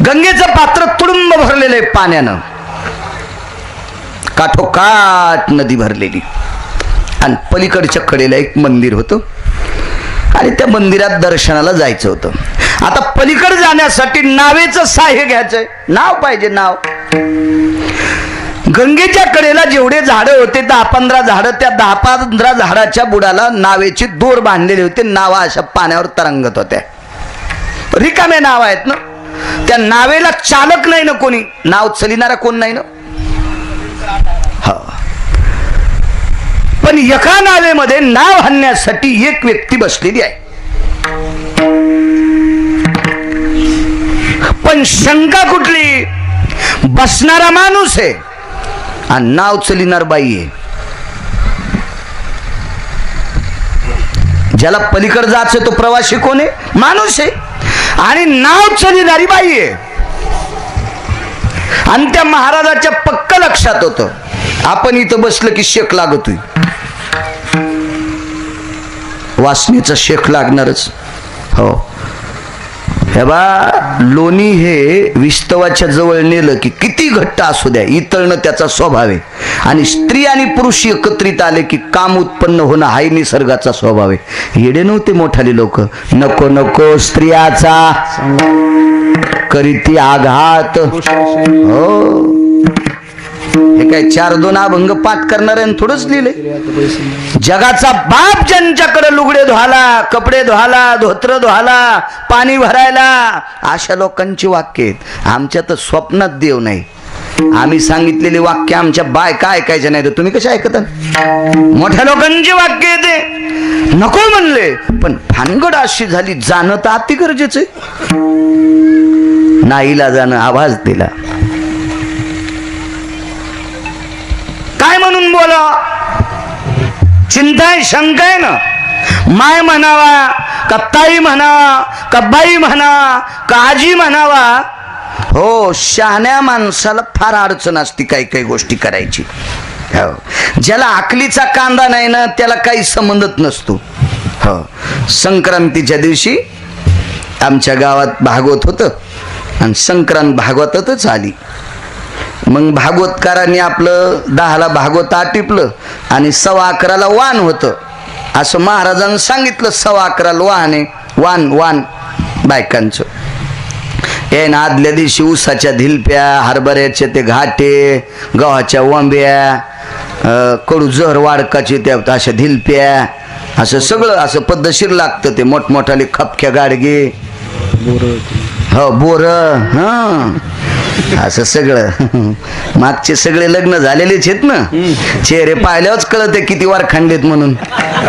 गंगेचं पात्र तुडुंब भरलेलं आहे पाण्यानं, काठोकाठ नदी भरलेली, आणि पलीकडच्या कडेला एक मंदिर होतं आणि त्या मंदिरात दर्शनाला जायचं होतं. आता पलीकडे जाण्यासाठी नावेचं सहाय्य घ्यायचंय, नाव पाहिजे नाव. गंगेच्या कडेला जेवढे झाडं होते 10-15 झाडं, त्या 10-15 झाडाच्या बुडाला नावेची दोर बांधलेली होते. नावा अशा पाण्यावर तरंगत होत्या. रिकामे नाव आहेत ना. त्या नावेला चालक नाही ना कोणी, नाव चलिणारा कोण नाही ना. पण एका नावेमध्ये नाव हाणण्यासाठी एक व्यक्ती बसलेली आहे. पण शंका कुठली, बसणारा माणूस आहे आणि नाव चलिनार बाई आहे. ज्याला पलीकडे जायचं तो प्रवासी कोण आहे, माणूस आहे, आणि नाव चलिणारी बाई आहे. आणि त्या महाराजाच्या पक्क लक्षात होतं, आपण इथं बसलं की शेक लागतोय, वासनेचा शेक लागणारच. हो, हे बा, लोणी हे विस्तवाच्या जवळ नेलं की किती घट्ट असू द्या, इतळणं त्याचा स्वभाव आहे. आणि स्त्री आणि पुरुष एकत्रित आले की काम उत्पन्न होणं हाही निसर्गाचा स्वभाव आहे. येडे नव्हते मोठाले लोक, नको नको स्त्रियाचा करीती आघात. हो, हे काय 4-2 अभंग पाठ करणाऱ्यानं थोडंच लिहिले. जगाचा बाप ज्यांच्याकडे लुगडे धुवाला, कपडे धुवाला, धोत्र धुवाला, पाणी भरायला, अशा लोकांची वाक्य आहेत. आमच्या तर स्वप्नात देव नाही. आम्ही सांगितलेली वाक्य आमच्या बायका ऐकायच्या नाही, तर तुम्ही कशा ऐकता. मोठ्या लोकांची वाक्य येते, नको म्हणले, पण भानगड अशी झाली, जाणं तर अति गरजेचं आहे. नाईला जाणं, आवाज दिला, काय म्हणून बोला, चिंता आहे, शंका आहे ना. माय म्हणावा का ताई म्हणावा का बाई म्हणा का आजी म्हणावा. हो, शहाण्या माणसाला फार अडचण असते काही काही गोष्टी करायची. हो, ज्याला अकलीचा कांदा नाही ना त्याला काही संबंधच नसतो. हो, संक्रांतीच्या दिवशी आमच्या गावात भागवत होतं आणि संक्रांत भागवतातच आली. मग भागवतकारांनी आपलं 10ला भागवत आटिपलं आणि 11:15ला वान होतं असं महाराजांनी सांगितलं. 11:15ला वान आहे, वान बायकांचं. हे ना, आदल्या दिवशी ऊसाच्या धिलप्या, हरभऱ्याचे ते घाटे, गव्हाच्या वंब्या, कडू जहर वाडकाचे त्या अशा धिलप्या, असं सगळं असं पद्धतशीर लागतं. ते मोठमोठाले खपख्या गाडगे, हो बोर, हा असं सगळं. मागचे सगळे लग्न झालेलेच आहेत ना, चेहरे पाहिल्यावरच कळत किती वार खांडेत म्हणून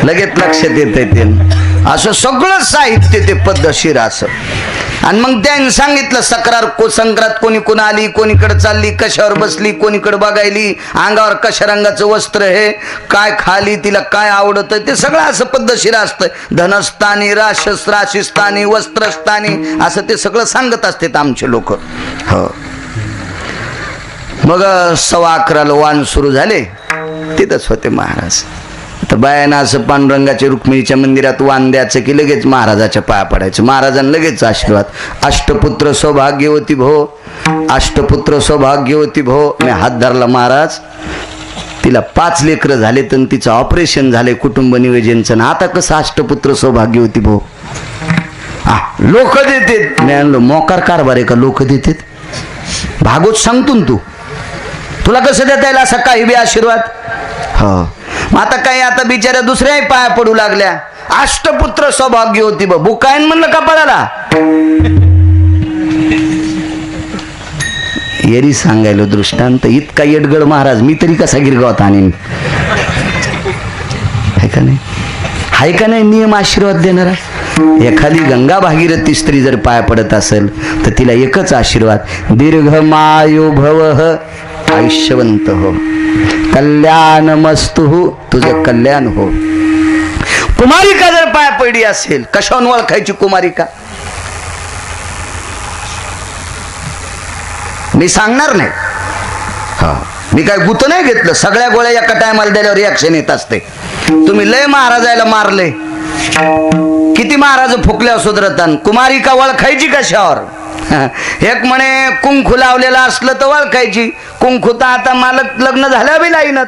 लगेच लक्षात येत ते. असं सगळं साहित्य ते पद्धतशीर असं. आणि मग त्यांनी सांगितलं संक्रांत कोणी कोण आली, कोणीकडे चालली, कशावर बसली, कोणीकडे बघायली, अंगावर कशा रंगाचं वस्त्र हे, काय खाली, तिला काय आवडतं, ते सगळं असं पद्धतशीर असतं. धनस्थानी, राशीस्थानी, वस्त्रस्थानी, असं ते सगळं सांगत असतात आमचे लोक. हो, मग 11:15ला वाण सुरू झाले. तिथंच होते महाराज. तर बायांना असं पांडुरंगाच्या रुक्मिणीच्या मंदिरात वाण द्यायचं की लगेच महाराजाच्या पाया पडायचं. महाराजांना लगेच आशीर्वाद. अष्टपुत्र सौभाग्यवती भो, अष्टपुत्र सौभाग्यवती भो. मी हात धरला महाराज. तिला 5 लेकरं झाले तर तिचं ऑपरेशन झाले कुटुंब नियोजनचं. आता कसं अष्टपुत्र सौभाग्यवती भो, लोक देतात. मी आणलो मोकार कारभार आहे का लोक देतात. भागवत सांगतो तू, तुला कसं देता येईल असा काही बी आशीर्वाद. हो, मग आता काही आता बिचाऱ्या दुसऱ्याही पाया पडू लागल्या. अष्टपुत्र सौभाग्य होती बुकायन म्हणलं कपाळाला. येरी सांगायलो दृष्टांत. इतका येडगड महाराज मी तरी कसा गिरगावात आणीन. आहे का नाही, आहे का नाही नियम आशीर्वाद देणारा. एखादी गंगा भागीरथी स्त्री जर पाया पडत असेल तर तिला एकच आशीर्वाद, दीर्घमायु भवः, आयुष्यवंत हो, कल्याण मस्तु, तुझं कल्याण हो. कुमारिका जर पाया पडली असेल, कशावरून ओळखायची कुमारिका मी सांगणार नाही. हा, मी काय गुत नाही घेतलं. सगळ्या गोळ्या एका टायमाला दिल्यावर रिॲक्शन येत असते. तुम्ही लय महाराजायला मारले, किती महाराज फुकल्या सुधरतान. कुमारिका ओळखायची कशावर, एक म्हणे कुंकू लावलेलं असलं तर ओळखायची. कुंकू तर आता मालक लग्न झाल्या बी लाईनात.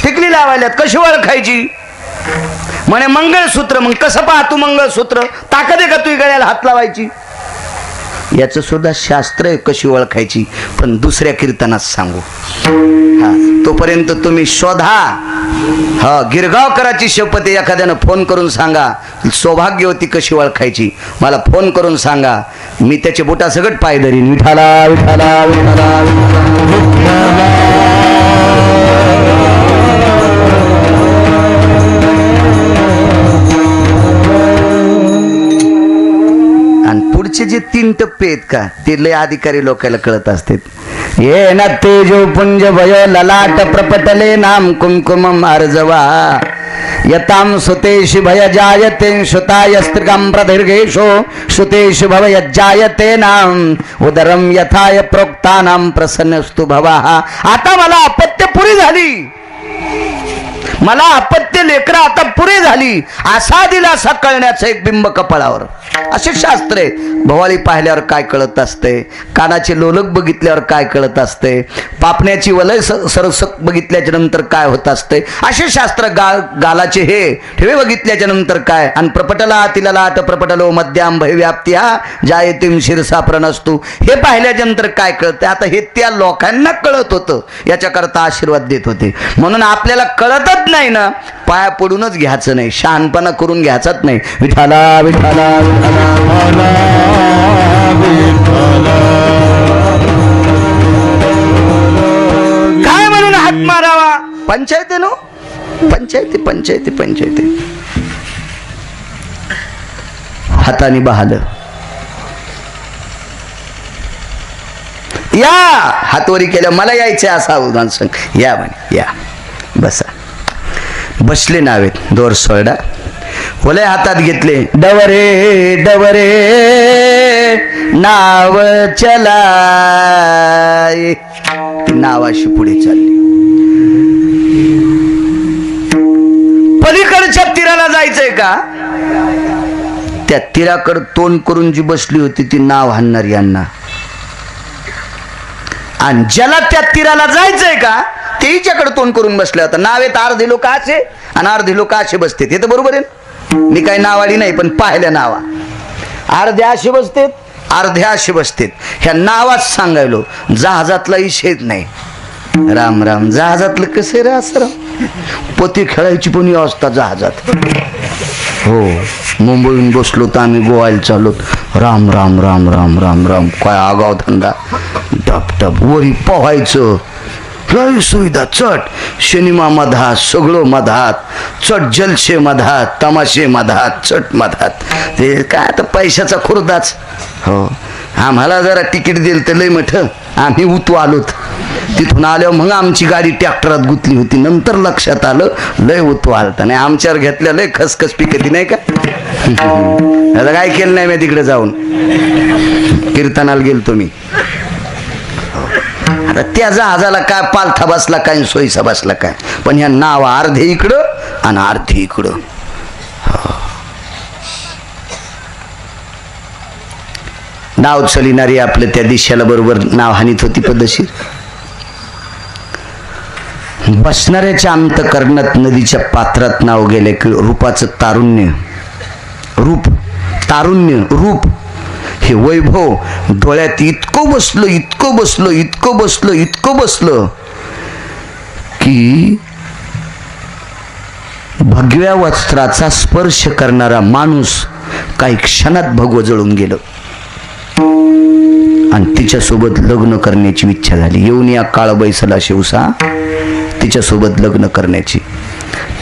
टिकली लावायल्यात, कशी ओळखायची? म्हणे मंगळसूत्र. मग कसं पाहतो मंगळसूत्र? ताकद आहे का तुझी गळ्याला हात लावायची? याचं सुद्धा शास्त्र आहे कशी ओळखायची, पण दुसऱ्या कीर्तनात सांगू. तोपर्यंत तुम्ही शोधा. गिरगावकराची शपथ आहे. एखाद्यानं फोन करून सांगा सौभाग्यवती कशी ओळखायची, मला फोन करून सांगा, मी त्याचे बोटा सगळं पाय धरीन. विठाला विठाला विठाला विठाला. पुढचे जे 3 टप्पे आहेत का ते लय अधिकारी लोकांना कळत असतात. ये न तेजो पुंज भय ललाट प्रपटले नाम कुंकुमम अर्जवा यताम सुतेश भय जायते श्रुताय स्त्रिगम प्रदीर्घेशो श्रुतेश भव यज्जायते नाम उदरम यथाय प्रोक्तानाम प्रसन्नस्तु भवाः. आता मला अपत्य पुरी झाली, मला अपत्य लेकरं आता पुरे झाली, असा दिलासा कळण्याचं एक बिंब कपाळावर. असे शास्त्र आहे. भवाळी पाहिल्यावर काय कळत असते, कानाचे लोलक बघितल्यावर काय कळत असते, पापण्याची वलय सरसक बघितल्याच्या नंतर काय होत असते, असे शास्त्र. गालाचे हे ठेवे बघितल्याच्या नंतर काय, आणि प्रपटला तिला लाट प्रपटलो मध्याम भयव्याप्त्या जायतीम शिरसा प्रणस्तू, हे पाहिल्याच्या नंतर काय कळते. आता हे त्या लोकांना कळत होतं, याच्याकरता आशीर्वाद देत होते. म्हणून आपल्याला कळतच नाही ना, पाया पडूनच घ्यायचं नाही, शहाणपणा करून घ्यायचाच नाही. विठाला विठाला विठाला काय म्हणून हात मारावा? पंचायती नो, पंचायती पंचायती पंचायती. हाताने बहालं या, हातवरी केल्या मला यायचे असा उदाहरण सांग. या म्हणे, या बसा. बसले नावेत दोर सोडा, वलय हातात घेतले. डवरे डवरे नाव चलाय. नावाशी पुढे चालली. पलीकडच्या तीराला जायचंय का? त्या तीराकडे तोंड करून जी बसली होती ती नाव हाणणार यांना. आणि ज्याला त्या तीराला जायचंय का ते हिच्याकडे तोंड करून बसले होता. नावेत अर्धे लोक असे आणि अर्धे लोक असे बसते. हे तर बरोबर आहे. मी काही नावाडी नाही, पण पाहिल्या नावा अर्ध्या असे बसतेत, अर्ध्या असे बसतेत. ह्या नावात सांगायलो जहाजातला इशेत नाही. राम राम. जहाजातलं कसं रे असं राम, पोती खेळायची पण व्यवस्था जहाजात. हो, मुंबईहून बसलो तर आम्ही गोवायला चाललो. राम राम राम राम राम राम. काय आगाव धंदा. टप टप वरी पोहायचं, लय सुविधा. चट सिनेमा मधात, सगळं मधात, चट जलशे मधात, तमाशे मधात, चट मधात. ते काय आता पैशाचा खुर्दाच. हो, आम्हाला जरा तिकीट दिलं तर लय मोठं. आम्ही उतू आलोत. तिथून आल्यावर मग आमची गाडी ट्रॅक्टरात गुतली होती. नंतर लक्षात आलं लय उतू आलता. नाही आमच्यावर घेतल्या लय खसखस पिकती नाही का. आता काय केलं नाही मी तिकडे जाऊन, कीर्तनाला गेलतो मी. आता त्या जहाजाला काय पालथा बसला काय सोयीसा बसला काय, पण ह्या नाव अर्धे इकडं आणि अर्धे इकडं. नाव चलिणारी आपलं त्या दिशेला बरोबर नाव हानीत होती पद्धतशीर. बसणाऱ्याच्या अंतःकरणात नदीच्या पात्रात नाव गेले की रूपाचं तारुण्य, रूप तारुण्य रूप हे वैभव डोळ्यात इतकं बसलं, इतकं बसलं, इतकं बसलं, इतकं बसलं की भगव्या वस्त्राचा स्पर्श करणारा माणूस काही क्षणात भगवं जळून गेलं आणि तिच्यासोबत लग्न करण्याची इच्छा झाली. येऊन या काळ बैसला शिवसा तिच्यासोबत लग्न करण्याची.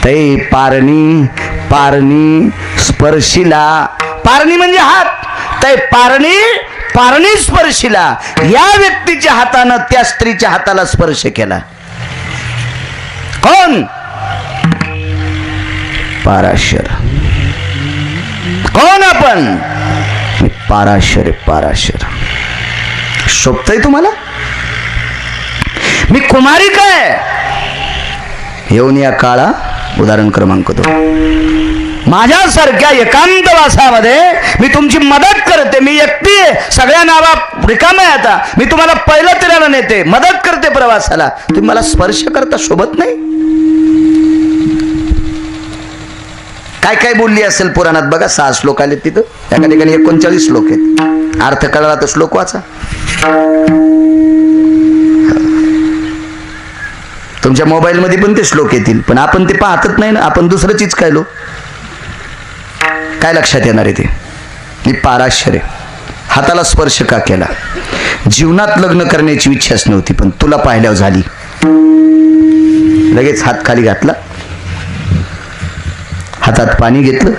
तै पारणी पारणी स्पर्शिला. पारणी म्हणजे हात. तै पारणी पारणी स्पर्शिला. या व्यक्तीच्या हातानं त्या स्त्रीच्या हाताला स्पर्श केला. कोण? पाराशर. कोण आपण? मी पाराशर आहे. पाराशर शोभतय तुम्हाला? मी कुमारी काय येऊन या काळा. उदाहरण क्रमांक 2. माझ्यासारख्या एकांतवासामध्ये मी तुमची मदत करते. मी एकटी आहे, सगळ्या नावा रिकाम्या आहे. आता मी तुम्हाला पहिलं तिराला नेते, मदत करते प्रवासाला. तुम्ही मला स्पर्श करता शोभत नाही. काय काय बोलली असेल पुराणात बघा. 6 श्लोक आले तिथं, एका ठिकाणी 39 श्लोक आहेत. अर्थ कळला तर श्लोक वाचा. तुमच्या मोबाईल मध्ये पण ते श्लोक येतील, पण आपण ते पाहतच नाही ना. आपण दुसरं चीज कायलो. काय लक्षात येणार आहे ते? मी पाराशर हाताला स्पर्श का केला? जीवनात लग्न करण्याची इच्छाच नव्हती, पण तुला पाहिल्यावर झाली. लगेच हात खाली घातला, हातात पाणी घेतलं.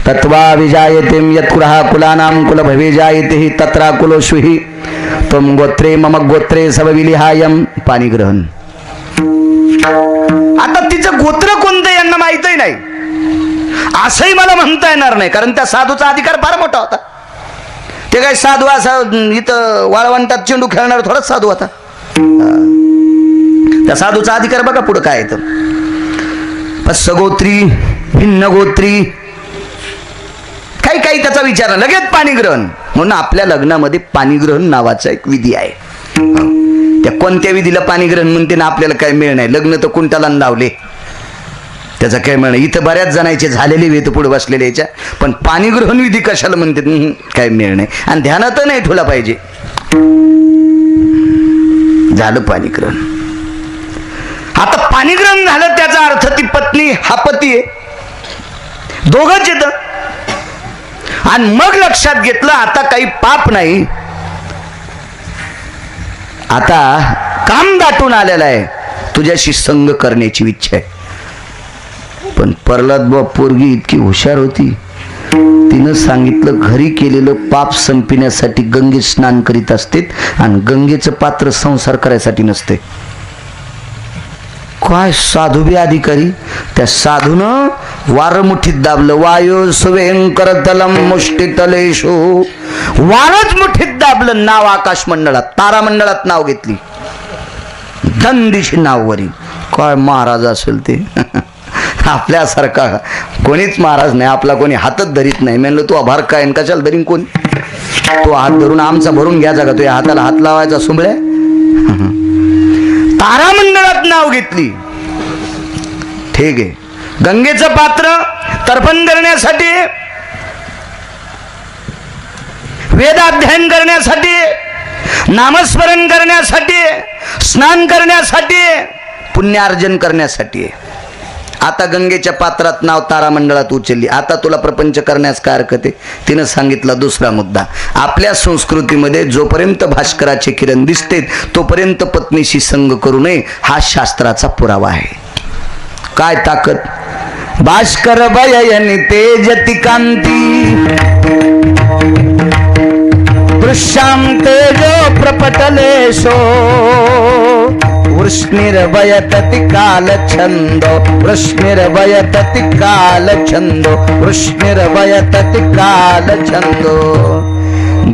तत्वा विजायते यत्कुलः कुलानां कुल भवे जायते हि तत्रा कुलोष्विहि त्वं गोत्रे मम गोत्रे सवविलिहायम. पाणी ग्रहण. आता तिचं गोत्र कोणतं यांना माहितही नाही, असंही मला म्हणता येणार नाही, कारण त्या साधूचा अधिकार फार मोठा होता. ते काय साधू असा इथं वाळवंटात चेंडू खेळणार थोडाच साधू होता. त्या साधूचा अधिकार बघा पुढे काय येतं. सगोत्री भिन्न गोत्री काही काही त्याचा विचार. लगेच पाणी ग्रहण. म्हणून आपल्या लग्नामध्ये पाणी ग्रहण नावाचा एक विधी आहे. त्या कोणत्या विधीला पाणी ग्रहण म्हणते ना, आपल्याला काय मिळ नाही. लग्न तर कुंटाला लावले, त्याचा काय मिळ नाही. इथं बऱ्याच जणांचे झालेले वेत पुढे बसलेले याच्या, पण पाणी ग्रहण विधी कशाला म्हणते? काय मिळ नाही. आणि ध्यानात नाही ठेवला पाहिजे. झालं पाणी ग्रहण. आता पाणी ग्रहण झालं, त्याचा अर्थ ती पत्नी हा पती आहे, दोघंच येतं. आणि मग लक्षात घेतलं आता काही पाप नाही, आता काम दाटून आलेलं आहे, तुझ्याशी संग करण्याची इच्छा आहे. पण प्रल्हाद पोरगी इतकी हुशार होती, तिनं सांगितलं घरी केलेलं पाप संपण्यासाठी गंगेत स्नान करीत असते, आणि गंगेचं पात्र संसार करायसाठी नसते. काय साधू बी अधिकारी. त्या साधूनं वार मुठीत दाबलं. वायू सुवेंकर तलम मुष्टितलेशु. वारच मुठीत दाबलं. नाव आकाश मंडळात, तारा मंडळात नाव घेतली. दंदिशी नाववरी. काय महाराज असेल ते. आपल्यासारखा कोणीच महाराज नाही. आपला कोणी हातच धरीत नाही. म्हणलं तू आभार काय कशाला धरीन कोणी? तो हात धरून आमचा भरून घ्यायचा का? तो या हाताला हात लावायचा सुंबळ्या? तारामंडळात नाव घेतली. ठीक आहे. गंगेचं पात्र तर्पण करण्यासाठी, वेदाध्ययन करण्यासाठी, नामस्मरण करण्यासाठी, स्नान करण्यासाठी, पुण्यार्जन करण्यासाठी. आता गंगेच्या पात्रात नाव तारामंडळात उचलली. आता तुला प्रपंच करण्यास काय हरकत आहे? तिनं सांगितला दुसरा मुद्दा. आपल्या संस्कृतीमध्ये जोपर्यंत भास्कराचे किरण दिसते तोपर्यंत पत्नीशी संग करू नये, हा शास्त्राचा पुरावा आहे. काय ताकद? भास्कर भययनि तेजति कांती दृश्याम तेजो प्रपटलेशो वृष्णिर्वयतति कालछन्दो वृष्णिर्वयतति कालछन्दो वृष्णिर्वयतति कालछन्दो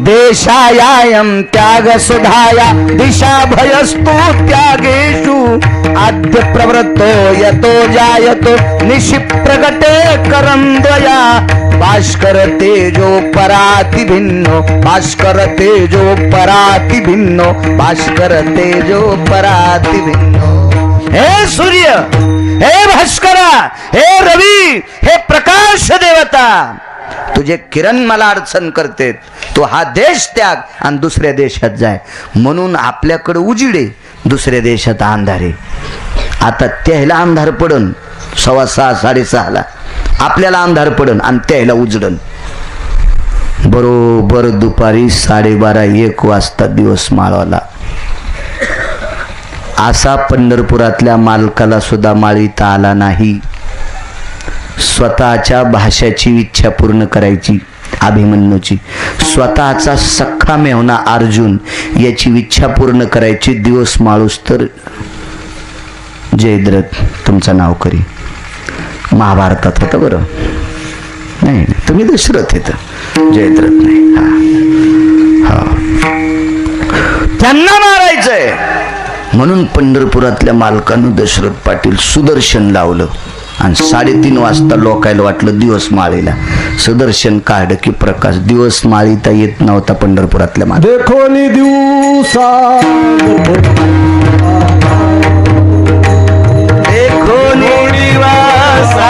देशायायं त्याग सुधाया दिशा भयस्तु त्यागेषु आद्य प्रवृत्तो यतो जायतो निशि प्रगटे करंदया भास्कर तेजो पराति भिन्नो भास्कर तेजो पराति भिन्नो भास्कर तेजो पराति भिन्नो. हे सूर्य, हे भास्करा, हे रवी, हे प्रकाश देवता, तुझे किरण मला अडचण करते. तो हा देश त्याग आणि दुसऱ्या देशात जाय. म्हणून आपल्याकडे उजिडे, दुसऱ्या देशात अंधारे. आता त्याला अंधार पडन 6:15 6:30 आपल्याला अंधार पडन आणि त्याला उजडन. बरोबर दुपारी 12:30-1 वाजता दिवस माळवला. असा पंढरपुरातल्या मालकाला सुद्धा माळीता आला नाही. स्वतःच्या भाषाची इच्छा पूर्ण करायची अभिमन्यूची, स्वतःचा सख्खा मेहना अर्जुन याची इच्छा पूर्ण करायची. दिवस माळूस तर जयद्रथ तुमचं नाव करी. महाभारतात होतं बरं. नाही तुम्ही दशरथ येत, जयद्रथ नाही. हा त्यांना मारायचंय म्हणून पंढरपुरातल्या मालकानं दशरथ पाटील सुदर्शन लावलं आणि 3:30 वाजता लोकायला वाटलं दिवस माळीला. सुदर्शन काढ की प्रकाश, दिवस माळीता येत नव्हता पंढरपुरातल्या मागे. देखो नि दिवसा देखो नि दिवसा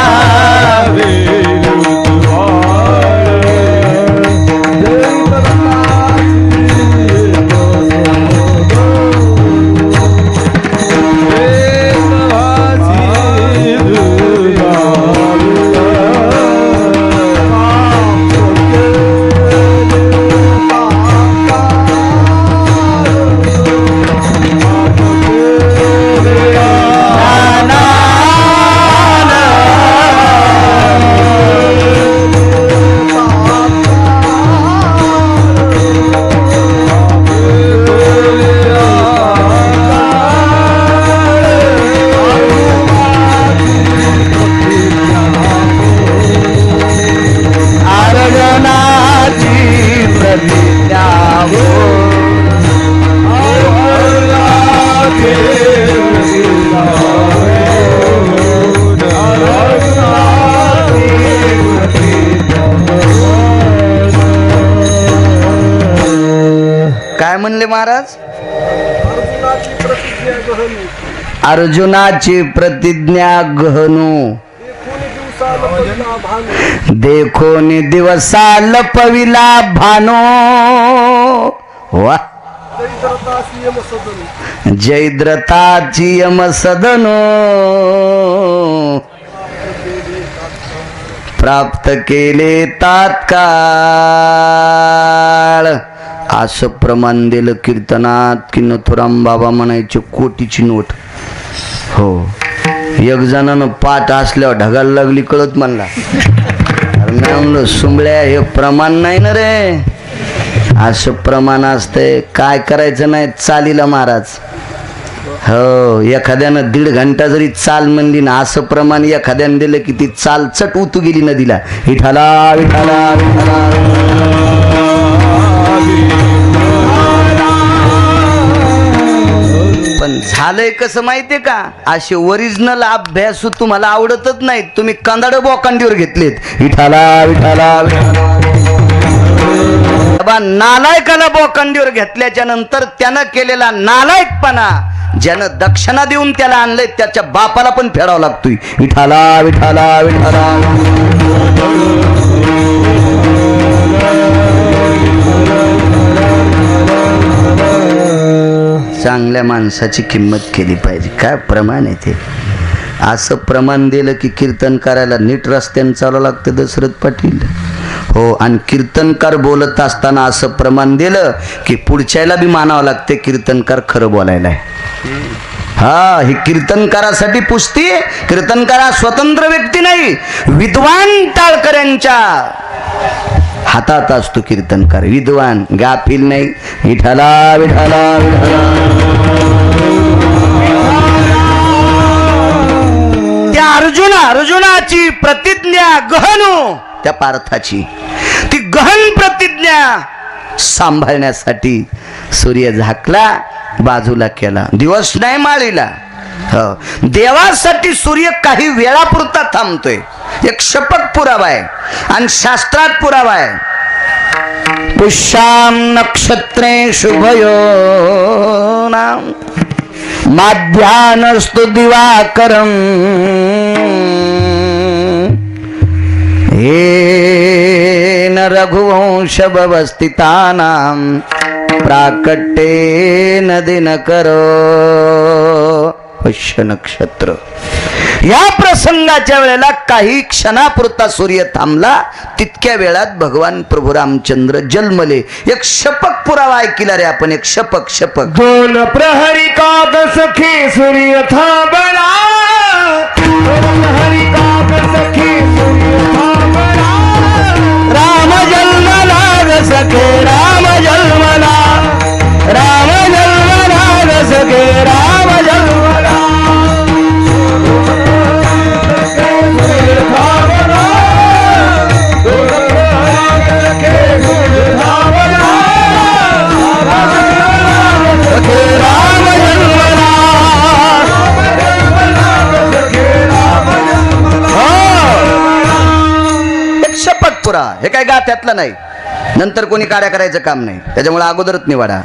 काय म्हणले महाराज? अर्जुनाची प्रतिज्ञा गहनू, देखो नि दिवसा लपविला भानो. वा जयद्रथाची यम सदनो प्राप्त केले तात्काळ. असं प्रमाण दिलं कीर्तनात की नथुराम बाबा म्हणायचे कोटीची नोट. हो, एक जणानं पाठ असल्यावर ढगाला लागली कळत म्हणला. मी म्हणलं सुंबळ्या हे प्रमाण नाही ना रे, असं प्रमाण असतंय. काय करायचं नाही चालीला महाराज. हो, एखाद्यानं 1.5 घंटा जरी चाल म्हणली ना, असं प्रमाण एखाद्यानं दिलं की ती चाल चट उतू गेली नदीला. विठाला विठाला विठाला. पण झालंय कसं माहितीये का, असे ओरिजिनल अभ्यास तुम्हाला आवडतच नाहीत. तुम्ही कंदाड बोकांडीवर घेतलेत. विठाला विठाला विठाला. नालायकाला बोकांडीवर घेतल्याच्या नंतर त्यानं केलेला नालायकपणा, ज्यानं दक्षिणा देऊन त्याला आणलंय त्याच्या बापाला पण फेडावा लागतोय. विठाला विठाला विठाला. चांगल्या माणसाची किंमत केली पाहिजे. काय प्रमाण आहे ते. असं प्रमाण दिलं की कीर्तन करायला नीट रस्त्याने चालावं लागतं दशरथ पाटील. हो, आणि कीर्तनकार बोलत असताना असं प्रमाण दिलं की पुढच्याला बी मानावं लागते कीर्तनकार खरं बोलायला आहे. हा, ही कीर्तनकारासाठी पुसती. कीर्तनकार हा स्वतंत्र व्यक्ती नाही, विद्वान टाळकऱ्यांच्या हातात असतो कीर्तनकार. विद्वान, गाफील नाही. विठाला विठाला विठाला. त्या अर्जुनाची प्रतिज्ञा गहनू, त्या पार्थाची ती गहन प्रतिज्ञा सांभाळण्यासाठी सूर्य झाकला, बाजूला केला. दिवस नाही माळीला. देवासाठी सूर्य काही वेळापुरता थांबतोय. एक शपथ पुरावा आहे आणि शास्त्रात पुरावा आहे. पुष्याम नक्षत्रे शुभयोनाम माध्यानस्तु दिवाकरम येन रघुवंश व्यवस्थितानां प्राकट्येन दिनकरो. पुष्य नक्षत्र या प्रसंगाच्या वेळेला काही क्षणापुरता सूर्य थांबला. तितक्या वेळात भगवान प्रभू रामचंद्र जन्मले. एक शपक पुरावा ऐकला रे आपण. एक शपक. 2 प्रहरी काग सखी सूर्य थांबला. 2 प्रहरी काग सखी सूर्य थांबला. राम जन्मला ग सखे राम जन्मला. राम जन्मला ग सखे राम जन्मला. काय गात्यातला नाही, नंतर कोणी कार्य करायचं काम नाही, त्याच्यामुळे अगोदरच निवाडा.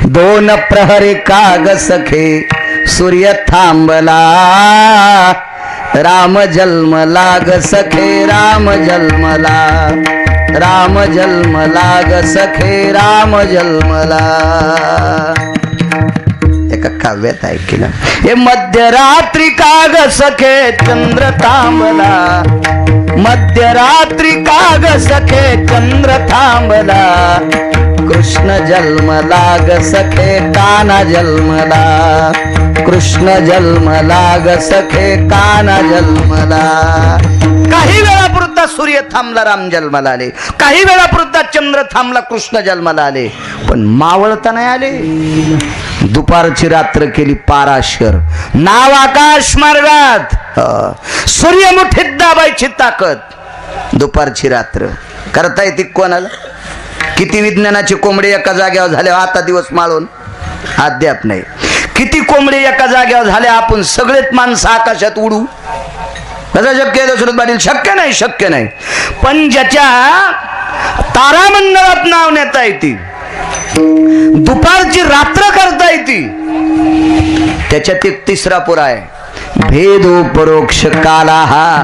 दोन प्रहरी काग सखे सूर्य थांबला, राम जन्मला ग सखे राम जन्मला, राम जन्मला ग सखे राम जन्मला. एका काव्यात ऐकलं, हे मध्यरात्री काग सखे चंद्र थांबला, मध्यरात्री काग सखे चंद्र थांबला, कृष्ण जन्मला ग सखे कान्हा जन्मला, कृष्ण जन्मला ग सखे कान्हा जन्मला. काही वेळापुरता सूर्य थांबला, राम जन्माला आले. काही वेळापुरता चंद्र थांबला, कृष्ण जन्माला आले. पण मावळता नाही आले. दुपारची रात्र केली पाराशर, नाव आकाश मार्गात, सूर्य मुठीत दाबायची ताकद. दुपारची रात्र करता येते कोणाला? किती विज्ञानाची कोंबडी एका जागेवर झाल्या आता दिवस माळून अद्याप नाही. किती कोंबडी एका जागेवर झाल्या, आपण सगळेच माणसं आकाशात उडू? कसं शक्य आहे दशरथ पाटील? शक्य नाही, शक्य नाही. पण ज्याच्या तारामंडळात नाव नेता येते, दुपारची रात्र करता येते, त्याच्यात एक तिसरा पुरा आहे. भेदो परोक्ष काला हा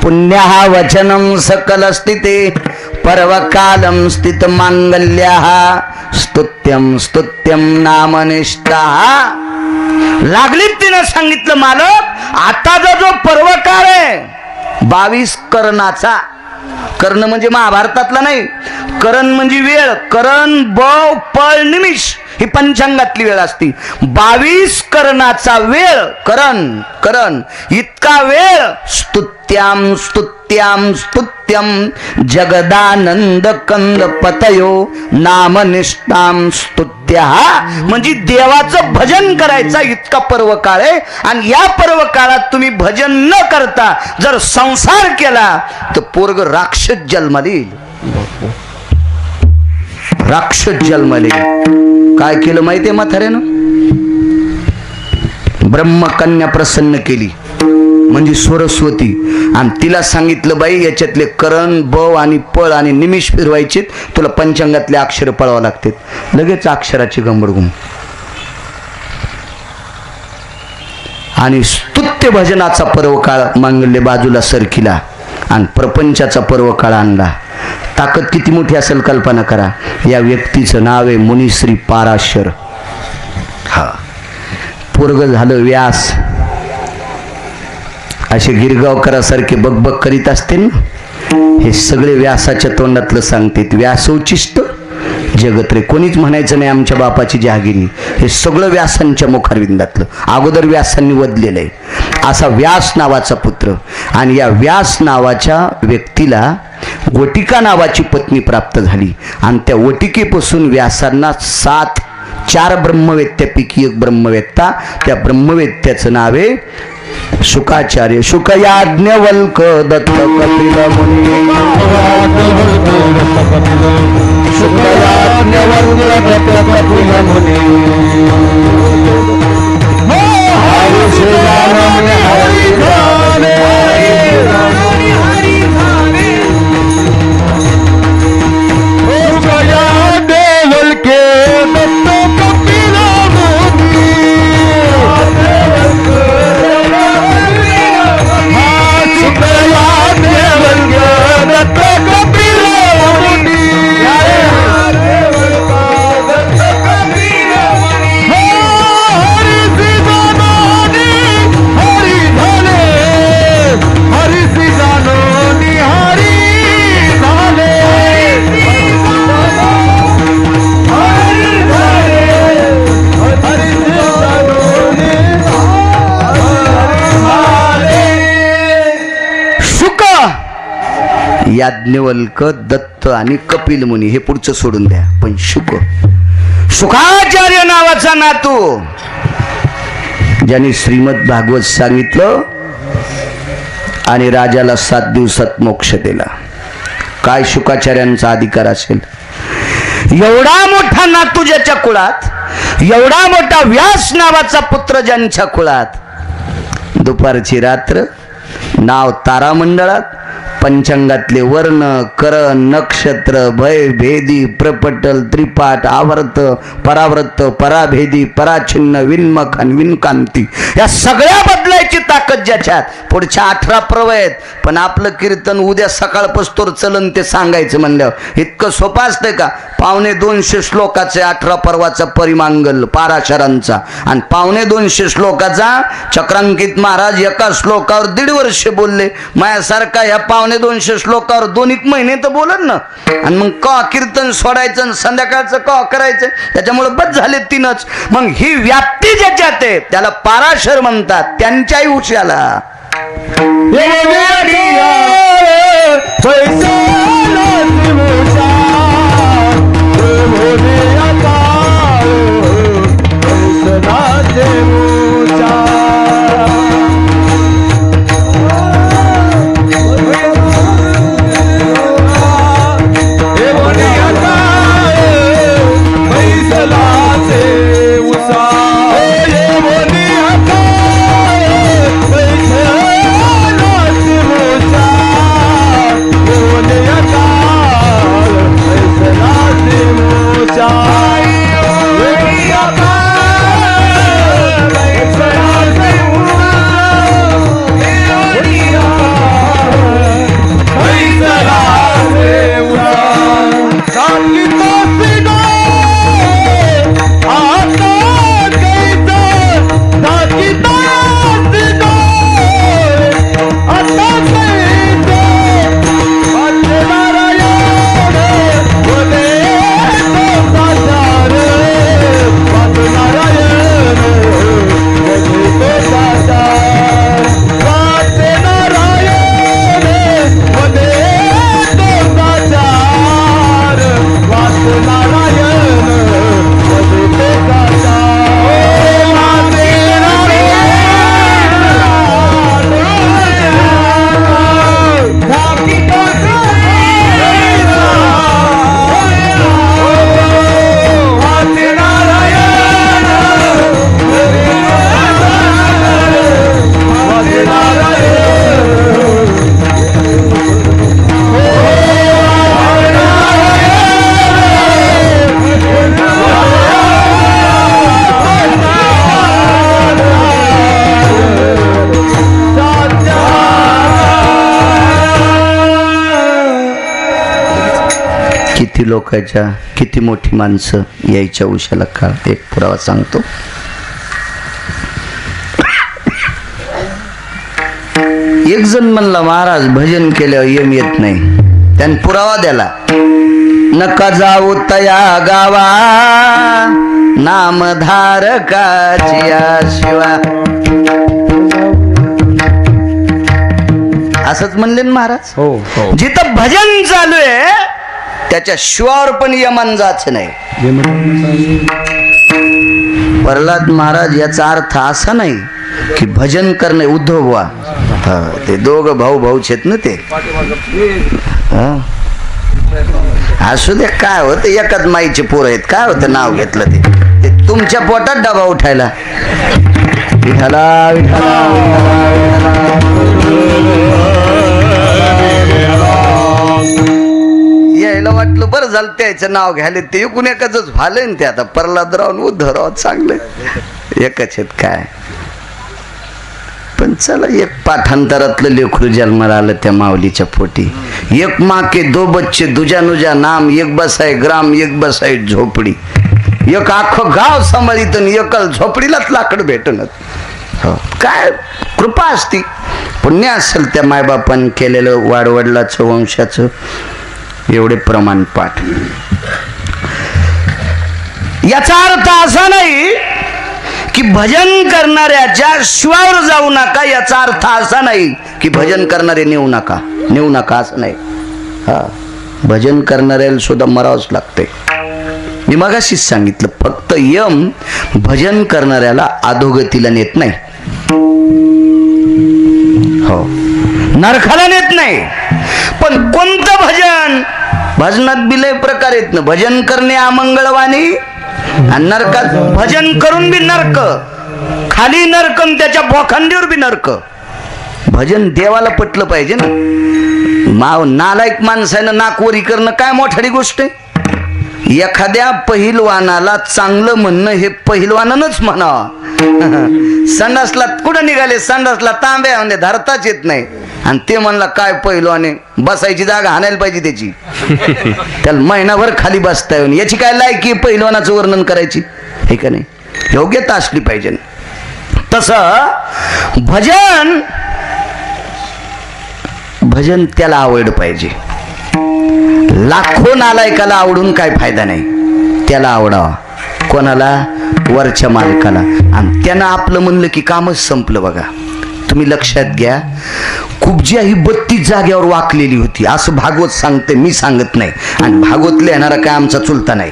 पुण्य वचनम सकल स्थिते पर्वकालम स्थित मांगल्य स्तुत्यम स्तुत्यम नामनिष्ठा. लागलीत तिनं सांगितलं, मालक आताचा जो पर्वकाळ आहे 22 करणाचा, कर्ण म्हणजे महाभारतातला नाही, करण म्हणजे वेळ, करण बव पळ निमिष ही पंचांगातली वेळ असती. 22 करणाचा वेळ, करण करण इतका वेळ. स्तुत्याम स्तुत्याम स्तुत्यम जगदानंद कंद पतयो नामनिष्ठाम स्तुत्या. म्हणजे देवाचं भजन करायचा इतका पर्व काळ आहे. आणि या पर्व काळात तुम्ही भजन न करता जर संसार केला तर पोरग राक्षस जन्माला येईल, राक्षस जन्माला येईल. काय केलं माहितीये म्हाताऱ्यानं? ब्रह्मकन्या प्रसन्न केली म्हणजे सरस्वती, आणि तिला सांगितलं, बाई याच्यातले करण बव आणि पळ आणि निमिष फिरवायचे, तुला पंचांगातले अक्षर पळावं लागते. लगेच अक्षराची गंबडगुम. आणि स्तुत्य भजनाचा पर्व काळ मांगल्य बाजूला सरकिला आणि प्रपंचाचा पर्व काळ आणला. ताकद किती मोठी असेल कल्पना करा. या व्यक्तीचं नाव आहे मुनिश्री पाराशर. हा पोरग झालं व्यास. असे गिरगावकरासारखे बकबक करीत असते ना, हे सगळे व्यासाच्या तोंडातलं सांगतात. व्यासोचिष्ट जगत रे, कोणीच म्हणायचं नाही आमच्या बापाची जहागिरी. हे सगळं व्यासांच्या मुखारविंदातलं, अगोदर व्यासांनी वदलेलं आहे. असा व्यास नावाचा पुत्र. आणि या व्यास नावाच्या व्यक्तीला वटिका नावाची पत्नी प्राप्त झाली. आणि त्या वटिकेपासून व्यासांना 4 ब्रह्मवेत्त्यापैकी एक ब्रह्मवेत्ता, त्या ब्रह्मवेत्त्याचं नाव आहे शुकाचार्य. शुकयाज्ञवल्क दत्त कपिल मुनी, शुकयाज्ञवल्क दत्त कपिल मुनी. हरि श्री राम हरि राम याज्ञवल्क दत्त आणि कपिल मुनी हे पुढचं सोडून द्या. पण शुकाचार्य नावाचा नातू, ज्याने श्रीमद भागवत सांगितलं आणि राजाला 7 दिवसात मोक्ष दिला. काय शुकाचार्यांचा अधिकार असेल? एवढा मोठा नातू ज्याच्या कुळात, एवढा मोठा व्यास नावाचा पुत्र ज्यांच्या कुळात, दुपारची रात्र, नाव तारामंडळात, पंचांगातले वर्ण करण नक्षत्र भय भेदी प्रपटल त्रिपाठ आवर्त परावर्त पराभेदी पराछिन्न विन्मख आणि विनकांती या सगळ्या बदलायची ताकद ज्याच्यात. पुढच्या 18 पर्व आहेत, पण आपलं कीर्तन उद्या सकाळपासून चलन ते सांगायचं म्हणल्यावर इतकं सोपं असतंय का? 250 श्लोकाचे 18 पर्वाचा परिमांगल पाराशरांचा आणि 250 श्लोकाचा चक्रांकित महाराज एका श्लोकावर 1.5 वर्ष बोलले. माझ्यासारखा ह्या 250 श्लोकावर 2 महिने तर बोलत ना. आणि मग का कीर्तन सोडायचं आणि संध्याकाळचं का करायचं? त्याच्यामुळे बस झाले 3च. मग ही व्याप्ती ज्याच्यात आहे त्याला पाराशर म्हणतात. त्यांच्याही उशाला किती लोकांच्या किती मोठी माणसं यायच्या उशाला काळ. एक पुरावा सांगतो. एक जण म्हणला महाराज भजन केल्यावर यम येत नाही. त्याने पुरावा द्याला. नका जाऊ तया गावा नामधारकाची शिवा. असंच म्हणले ना महाराज. हो हो. जिथं भजन चालू आहे त्याच्या शिवावर पण यमन जायचं नाही. प्रल्हाद महाराज याचा अर्थ असा नाही की भजन करणे उद्धव बुवा. ते दोघं भाऊच आहेत ना ते. असू दे काय होत एकाच माईचे पोर आहेत. काय होतं नाव घेतलं ते तुमच्या पोटात डबा उठायला. विठाला विठाला यायला वाटलं बरं झालं त्याचं नाव घ्यायला. ते एकूण एकच झालंय ना. ते आता प्रल्हादराव उद्धवराव चांगलं एकच आहेत काय. पण चला एक पाठांतरातलं लेकरू जन्माला आलं त्या माऊलीच्या पोटी. एक माँ के 2 बच्चे दुजा नुजा नाम. एक बसाय ग्राम एक बसाय झोपडी. एक आखं गाव सांभाळीत एकल झोपडीलाच लाकड भेटणं. काय कृपा असती पुण्य असेल त्या मायबापान केलेलं वाडवडिलाचं वंशाचं एवढे प्रमाण पाठ. याचा अर्थ असा नाही की भजन करणाऱ्याच्या शिवावर जाऊ नका. याचा अर्थ असा नाही की भजन करणारे नेऊ नका असं नाही. हा भजन करणाऱ्याला सुद्धा मरावंच लागतंय. मी मगाशीच सांगितलं फक्त यम भजन करणाऱ्याला अधोगतीला नेत नाही. हो नरकाला नेत नाही. पण कोणतं भजन? भजनात बिलय प्रकार आहेत ना. भजन करणे अमंगळवाणी आणि नरकात भजन करून बी नरक. खाली नरक त्याच्या बोखांडीवर बी नरक. भजन देवाला पटलं पाहिजे ना. नालायक माणसानं नाकवरी करणं काय मोठी गोष्ट आहे. एखाद्या पहिलवानाला चांगलं म्हणणं हे पहिलवानानंच म्हणावं. संडासला कुठं निघाले, संडासला तांब्या म्हणजे धरताच येत नाही आणि ते म्हणला काय पहिलवाने, बसायची जागा हाणायला पाहिजे त्याची. त्याला महिनाभर खाली बसता येऊन याची काय लायकी पहिलवानाचं वर्णन करायची हे का नाही. योग्यता असली पाहिजे. तसं भजन त्याला आवड पाहिजे. लाखो नालायकाला आवडून काय फायदा नाही. त्याला आवडावा. कोणाला? वरच्या मालकाला. आणि त्यानं आपलं म्हणलं की कामच संपलं. बघा तुम्ही लक्षात घ्या, कुब्जिया ही 32 जागेवर वाकलेली होती असं भागवत सांगते, मी सांगत नाही. आणि भागवत लिहिणारा काय आमचा चुलता नाही.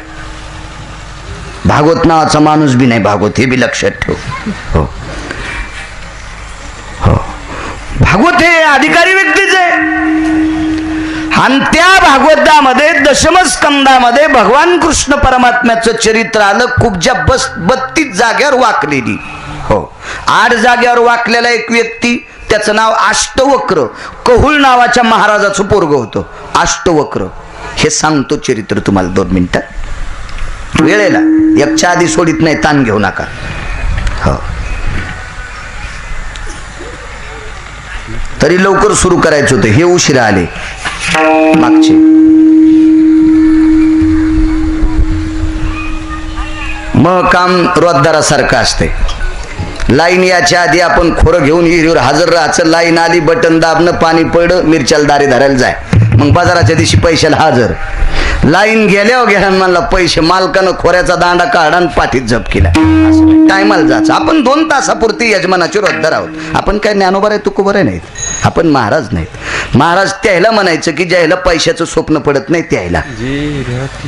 भागवत नावाचा माणूस बी नाही भागवत, हे बी लक्षात ठेव. हो हो, भागवत हे अधिकारी व्यक्तीच आहे. आणि त्या भागवतामध्ये दशमस्कंदामध्ये भगवान कृष्ण परमात्म्याचं चरित्र आलं. कुब्जिया 32 जागेवर वाकलेली. हो, 8 जागेवर वाकलेला एक व्यक्ती, त्याचं नाव अष्टवक्र, कहुल नावाच्या महाराजाचं पोरग होतं. अष्टवक्र हे सांगतो चरित्र तुम्हाला 2 मिनिटात. वेळेला एकच्या आधी सोडित नाही, ताण घेऊ नका. हो, तरी लवकर सुरू करायचं होतं, हे उशिरा आले मागचे. मग काम रोजदारासारखं असते. लाईन याच्या आधी आपण खोरं घेऊन हिरीवर हजर राहायचं. लाईन आली, बटन दाबणं, पाणी पडलं, मिरच्याला दारी धरायला जाय. मग बाजाराच्या दिवशी पैशाला हजर. लाईन गेल्यावर गेल्या म्हणला पैसे, मालकानं खोऱ्याचा दांडा काढा आणि पाठीत जप केला. टायमाला जायचं. आपण 2 तासापुरती यजमानाचे रोजदार आहोत. आपण काय ज्ञानोबा आहे तुकोबर आहे नाहीत. आपण महाराज नाहीत. महाराज त्याला म्हणायचं की ज्याला पैशाचं स्वप्न पडत नाही त्याला.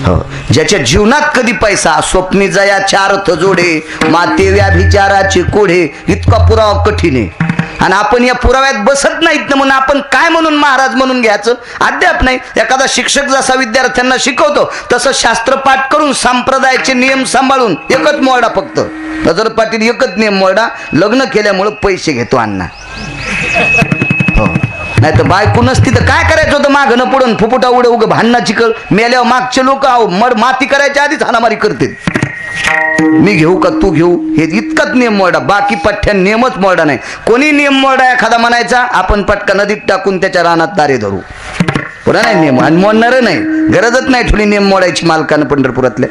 हो, ज्याच्या जीवनात कधी पैसा स्वप्नी जया 4 जोडे माते व्याभिचाराचे कोढे, इतका पुरावा कठीण आहे. आणि आपण या पुराव्यात बसत नाहीत ना, म्हणून आपण काय म्हणून महाराज म्हणून घ्यायचं अद्याप नाही. एखादा शिक्षक जसा विद्यार्थ्यांना शिकवतो तसं शास्त्र पाठ करून संप्रदायाचे नियम सांभाळून एकच मोडा, फक्त नजर पाटील एकच नियम मोडा, लग्न केल्यामुळे पैसे घेतो अण्णा. हो, नाही तर बायको नसती तर काय करायचं होतं. मागणं पुढून फुफुटा उडं उगं भांडणाची कळ. मेल्यावर मागचे लोक माती करायच्या आधीच हाणामारी करते. मी घेऊ का तू घेऊ, हे इतकाच नियम मोडा. बाकी पठ्ठ्या नियमच मोडा नाही. कोणी नियम मोडा एखादा म्हणायचा, आपण पटका नदीत टाकून त्याच्या रानात तारे धरू. पुन्हा नाही नियम, आणि मोडणार नाही. गरजच नाही थोडी नियम मोडायची मालकानं. पंढरपुरातल्या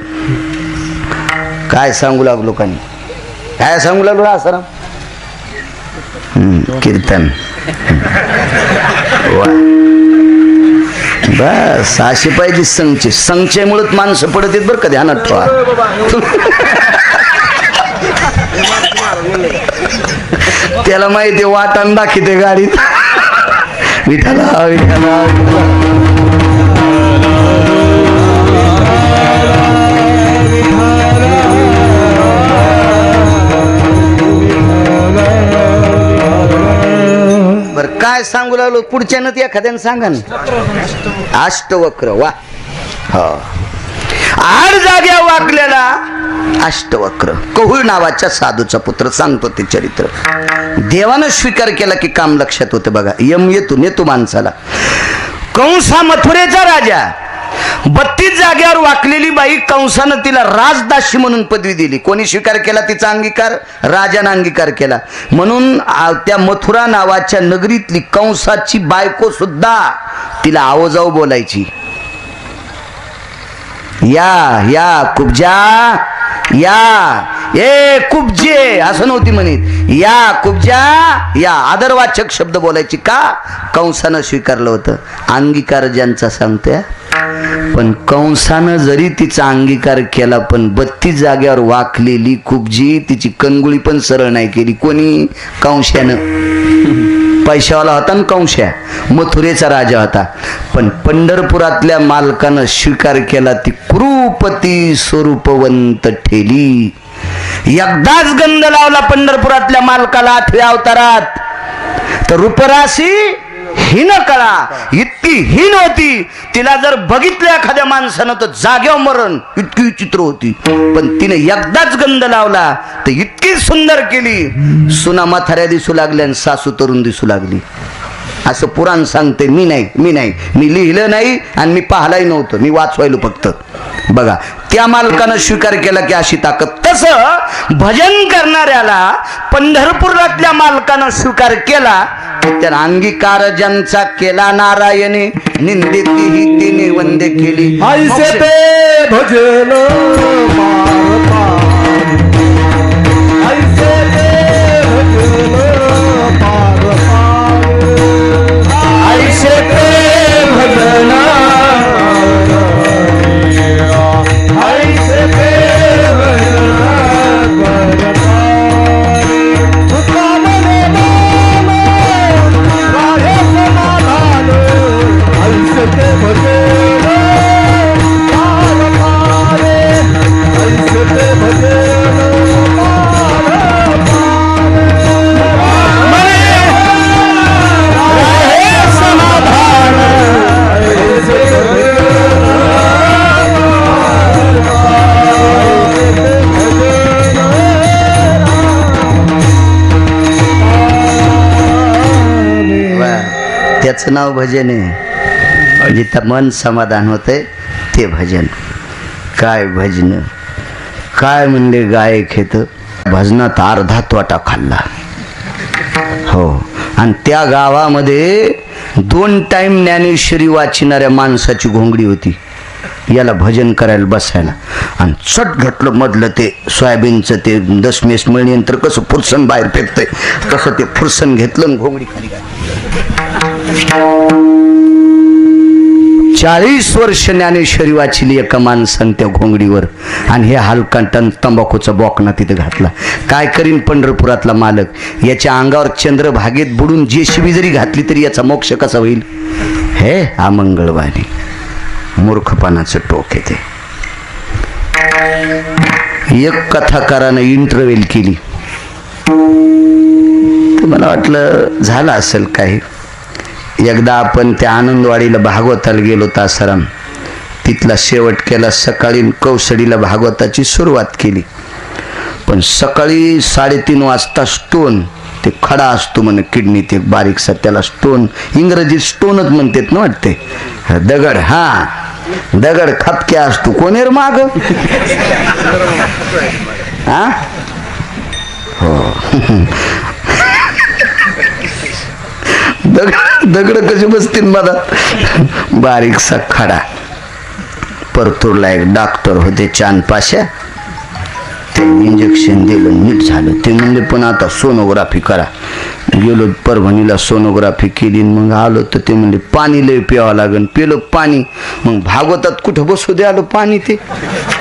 काय सांगू लागलो, काय सांगू लागलो आसाराम कीर्तन. बस अशी पाहिजे संचय. संचयमुळेच माणसं पडत आहेत बरं. कधी ध्यानात ठेवा. त्याला माहिती वाटण दाखवते गाडीत. विठाला विठाला काय सांगू लागलो. पुढच्या न एखाद्यानं सांगा ना. अष्टवक्र. वा, हो, 8 जाग्या वाकलेला अष्टवक्र, कहुल नावाच्या साधूचा पुत्र. सांगतो ते चरित्र. देवानं स्वीकार केला की काम लक्षात होते. बघा, यम येतो माणसाला. कंसा मथुरेचा राजा, 32 जागेवर वाकलेली बाई. कंसानं तिला राजदासी म्हणून पदवी दिली. कोणी स्वीकार केला तिचा अंगीकार? राजानं अंगीकार केला. म्हणून त्या मथुरा नावाच्या नगरीतली कंसाची बायको सुद्धा तिला आवाजाऊ बोलायची. या कुब्जा, या ए कुब्जे असं नव्हती म्हणत. या कुब्जा, या आदरवाचक शब्द बोलायची. का? कंसानं स्वीकारलं होतं. अंगीकार ज्यांचा सांगतोय. पण कंसानं जरी तिचा अंगीकार केला, पण 32 जागेवर वाकलेली कुब्जी तिची कणगुळी पण सरळ नाही केली. कोणी? कंशानं. पैशावाला होता ना कंशा, मथुरेचा राजा होता. पण पंढरपुरातल्या मालकानं स्वीकार केला. ती कुरूपती स्वरूपवंत ठेली. एकदाच गंध लावला पंढरपुरातल्या मालकाला 8व्या अवतारात. तर रूपराशी हीन कळा इतकी हीन होती. तिला जर बघितलं एखाद्या माणसानं तर जाग्यावर मरण, इतकी विचित्र होती. पण तिने एकदाच गंध लावला तर इतकी सुंदर केली. सुना म्हाताऱ्या दिसू लागल्या आणि सासू तरुण दिसू लागली. असं पुराण सांगते. मी लिहिलं नाही आणि मी पाहिलाही नव्हतं, मी वाचवायलो फक्त. बघा, त्या मालकानं स्वीकार केला की अशी ताकद. तसं भजन करणाऱ्याला पंढरपुरातल्या मालकानं स्वीकार केला. त्या अंगीकार ज्यांचा केला नारायणे, निंदित ही तिने वंदे केली. ऐसे ते भजन ऐसे ते भजन ऐसे ते भजन ऐसे ते त्याचं नाव भजन आहे. जिथं मन समाधान होतंय ते भजन. काय भजन, काय म्हणले गायक हेत, भजनात अर्धा तोटा खाल्ला. हो, आणि त्या गावामध्ये 2 टाइम ज्ञानेश्वरी वाचणाऱ्या माणसाची घोंगडी होती याला भजन करायला बसायला. आणि चट घटलं मधलं ते सोयाबीनचं ते 10 मेस मिळण्यानंतर कसं फुरसन बाहेर फेकतंय तसं ते फुरसन घेतलं, घोंगडी खाली घातली. 40 वर्ष ज्ञानेश्वरी वाचली एका माणसानं त्या घोंगडीवर. आणि हे हलकांटन तंबाखूचा बोकणा तिथे घातला. काय करीन पंढरपुरातला मालक, याच्या अंगावर चंद्रभागेत बुडून जेसीबी जरी घातली तरी याचा मोक्ष कसा होईल. हे अमंगळवाणी मूर्खपणाचं टोक येते. एक कथाकारानं इंटरव्ह्यू केली तर मला वाटलं झालं असेल काही. एकदा आपण त्या आनंदवाडीला भागवताला गेलो तासाराम, तिथला शेवट केला. सकाळी कौसडीला भागवताची सुरुवात केली. पण सकाळी 3:30 वाजता स्टोन, ते खडा असतो म्हणे किडनीत एक बारीकसा, त्याला स्टोन, इंग्रजीत स्टोनच म्हणतात ना वाटते, दगड. हा, दगड खपक्या असतो. कोणेर माग हा हो दगड कशी बसतील मला. बारीकसा खडा. परतूरला एक डॉक्टर होते चांदपाशा, ते इंजेक्शन दिलं, नीट झालं. ते म्हणले पण आता सोनोग्राफी करा. गेलो परभणीला, सोनोग्राफी केली. मग आलो तर ते म्हणले पाणी लय प्यावं लागेल. पिलं पाणी. मग भागवतात कुठं बसू दे आलो पाणी ते.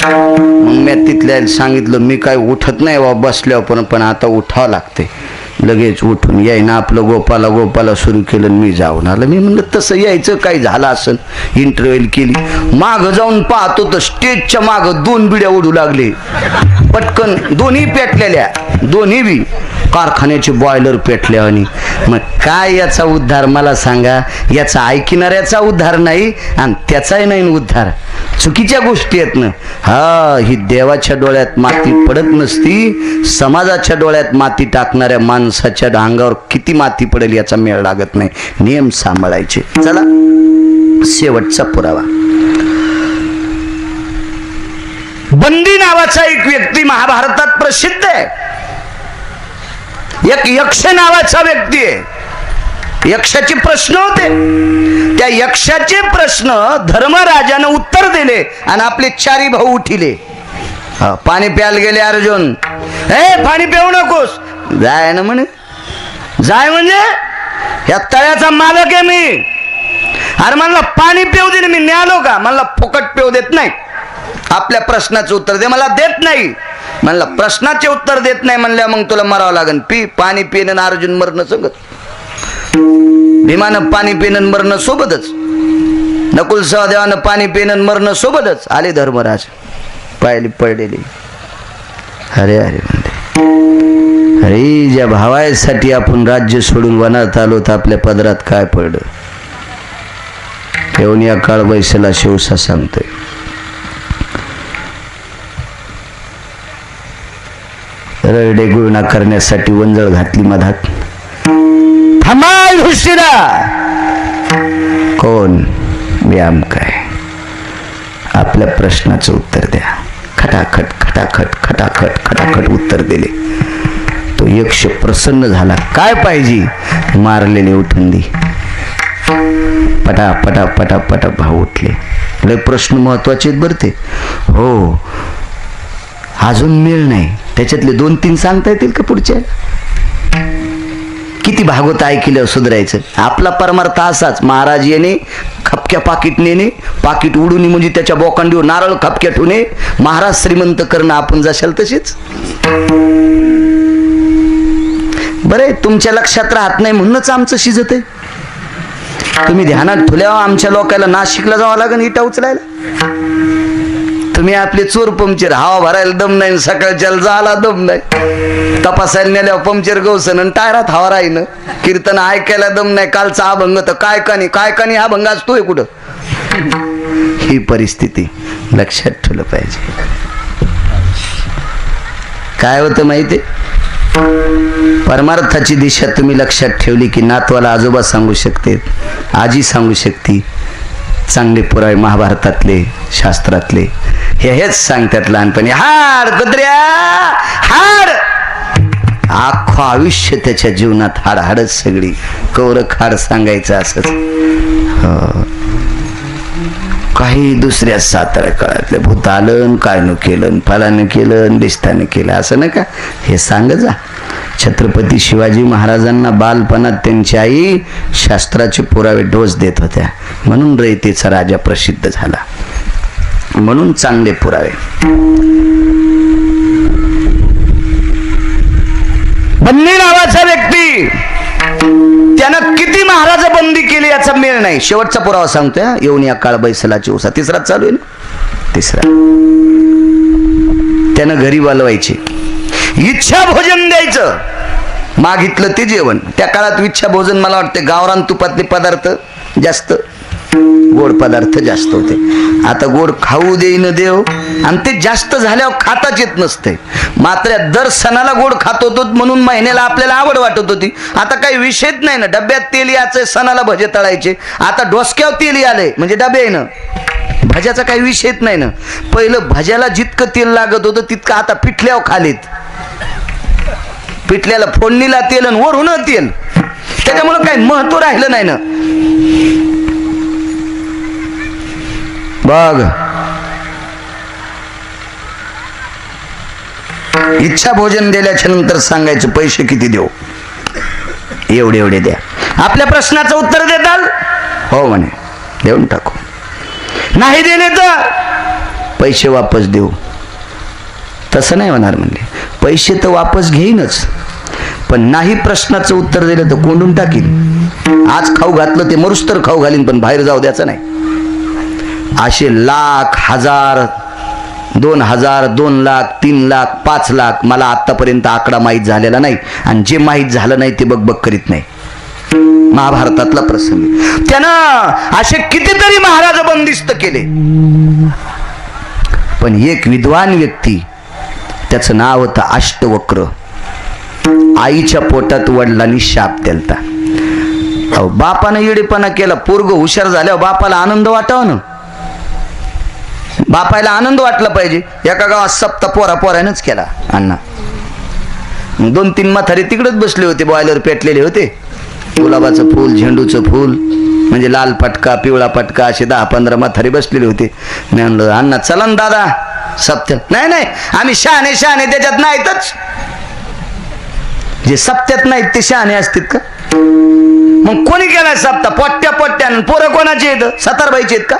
मग मी तिथल्या सांगितलं मी काय उठत नाही बा बसल्यावर, पण आता उठावं लागते. लगेच उठून यायना आपलं गोपाला सुरू केलं. मी जाऊन आलं. मी म्हणलं तसं यायचं काही झालं असं. इंटरव्ह्यू केली. मागं जाऊन पाहतो तर स्टेजच्या मागं 2 बिड्या ओढू लागले पटकन, दोन्ही पेटलेल्या, दोन्ही बी कारखान्याचे बॉयलर पेटले. आणि मग काय याचा उद्धार मला सांगा. याचा ऐकणाऱ्याचा उद्धार नाही आणि त्याचाही नाही उद्धार. चुकीच्या गोष्टी आहेत ना. हा, ही देवाच्या डोळ्यात माती पडत नसती, समाजाच्या डोळ्यात माती टाकणाऱ्या माणसाच्या अंगावर किती माती पडेल याचा मेळ लागत नाही. नियम सांभाळायचे. चला, शेवटचा पुरावा. बंदी नावाचा एक व्यक्ती महाभारतात प्रसिद्ध आहे. एक यक्ष नावाचा व्यक्ती आहे. यक्षाचे प्रश्न होते. त्या यक्षाचे प्रश्न धर्मराजानं उत्तर दिले आणि आपले 4 भाऊ उठिले. पाणी प्यायला गेले अर्जुन. पाणी पिऊ नकोस. जाय ना म्हणे. जाय म्हणजे या तळ्याचा मालक आहे मी. अरे म्हणलं पाणी पिऊ दे. मी न्यालो का. म्हणलं फुकट पिऊ देत नाही. आपल्या प्रश्नाचं उत्तर दे. मला देत नाही. म्हणलं प्रश्नाचे उत्तर देत नाही म्हणल्या मग तुला मरावं लागेल. पी. पाणी पिणं अर्जुन मरणं सोबत. भीमानं पाणी पिणं मरणं सोबतच. नकुल सहदेवानं पाणी पिणं मरणं सोबतच. आले धर्मराज पाहिली पडलेली. अरे अरे म्हणते, अरे ज्या भावासाठी आपण राज्य सोडून वनात आलो तर आपल्या पदरात काय पडलं. येऊन या काळ बैसला शिवसा सांगतोय. रडे गुळणा करण्यासाठी वंजळ घातली मधात. थांबा युधिष्ठिरा कोण व्यायाम काय आपल्या प्रश्नाचं उत्तर द्या. खटाखट खटाखट खटाखट खटाखट उत्तर दिले. तो यक्ष प्रसन्न झाला. काय पाहिजे मारलेले उठून दे. पटा पटा पटा पटा भाव उठले. लय प्रश्न महत्वाचे आहेत बरं ते. हो अजून मेळ नाही त्याच्यातले 2-3 सांगता येतील का पुढच्या. किती भागवत ऐकलं सुधारायचं. आपला परमार्थ असाच महाराज येणे खपक्या पाकिट नेणे पाकिट उडून म्हणजे त्याच्या बोकांडीवर नारळ खपक्या ठेवणे महाराज श्रीमंत करणं आपण जशाल तसेच. बरे तुमच्या लक्षात राहत नाही म्हणूनच आमचं शिजत आहे. तुम्ही ध्यानात ठेवल्यावर आमच्या लोकांना नाशिकला जावं लागेल इटा उचलायला. तुम्ही आपले चोर पंक्चर हवा भरायला दम नाही सकाळच्या जायला दम नाही तपासायला नेल्यावर पंक्चर गवसन आणि टायरात हवा राहीन कीर्तन ऐकायला दम नाही. कालचा अभंग तर काय कानी हा भंग असतोय कुठं. ही परिस्थिती लक्षात ठेवलं पाहिजे. काय होतं माहिती परमार्थाची दिशा तुम्ही लक्षात ठेवली की नातवाला आजोबा सांगू शकते आजी सांगू शकते. चांगले पुरावे महाभारतातले शास्त्रातले हेच सांगतात लहानपणी. हाड कुत्र्या हाड. अख्खं आयुष्य त्याच्या जीवनात हाड हाडच सगळी कौरक हाड सांगायचं असंच. काही दुसऱ्या 7 काळातले भूतालन काय न केलं फलानं केलं दिसतानं केलं असं नका हे सांग जा. छत्रपती शिवाजी महाराजांना बालपणात त्यांची आई शास्त्राचे पुरावे डोस देत होत्या म्हणून रयतेचा राजा प्रसिद्ध झाला. म्हणून चांगले पुरावे. बन्नी नावाचा व्यक्ती त्यानं किती महाराज बंदी केली याचा मेळ नाही. शेवटचा पुरावा सांगतोय. येऊन या काळ बैसलाची उसा. तिसराच चालू आहे ना. तिसरा त्यानं घरी बोलवायचे इच्छा भोजन द्यायचं मागितलं ते जेवण. त्या काळात इच्छा भोजन मला वाटते गावरान तुपातले पदार्थ जास्त गोड पदार्थ जास्त होते. आता गोड खाऊ देईन देव आणि ते जास्त झाल्यावर खाताच येत नसते. मात्र दर सणाला गोड खात होतो म्हणून महिन्याला आपल्याला आवड वाटत होती. आता काही विषयच नाही ना. डब्यात तेल याचे सणाला भजे तळायचे. आता डोसक्यावर तेल आले म्हणजे डबे आहे ना. भज्याचा काही विषयच नाही ना. पहिलं भज्याला जितकं तेल लागत होतं तितकं आता पिठल्यावर खालीत. पिठल्याला फोडणीला तेल आणि वरून तेल त्याच्यामुळे काही महत्व राहिलं नाही ना. बघ इच्छा भोजन दिल्याच्या नंतर सांगायचं पैसे किती देऊ. एवढे एवढे द्या. आपल्या प्रश्नाचं उत्तर देताल हो म्हणे देऊन टाकू. नाही दिले तर पैसे वापस देऊ. तसं नाही होणार म्हणले. पैसे तर वापस घेईनच पण नाही प्रश्नाचं उत्तर दिलं तर कोंडून टाकीन. आज खाऊ घातलं ते मरुस तर खाऊ घालीन पण बाहेर जाऊ द्यायचं नाही. असे लाख हजार 2000 2 लाख 3 लाख 5 लाख मला आतापर्यंत आकडा माहीत झालेला नाही आणि जे माहीत झालं नाही ते बघ करीत नाही. महाभारतातला प्रसंग त्यानं असे कितीतरी महाराज बंदिस्त केले. पण एक विद्वान व्यक्ती त्याचं नाव होतं अष्टवक्र. आईच्या पोटात वडिलांनी शाप दिलता. बापानं येडेपणा केला. पोरग हुशार झाल्यावर बापाला आनंद वाटावा ना. बापायला आनंद वाटला पाहिजे. एका गावात सप्ता पोरानंच केला अण्णा. 2-3 म्हातारे तिकडेच बसले होते. बॉयलर पेटलेले होते. गुलाबाचं फूल झेंडूचं फूल म्हणजे लाल पटका पिवळा पटका असे 10-15 म्हातारे बसलेले होते. मी म्हणलं अण्णा चला ना दादा सप्त्यात. नाही आम्ही शहाणे त्याच्यात नाहीतच. जे सप्त्यात नाहीत ते शहाणे असतात का. मग कोणी केलाय सप्ता. पोट्ट्यानं पोरं कोणाचे आहेत. सतारबाईचे आहेत का.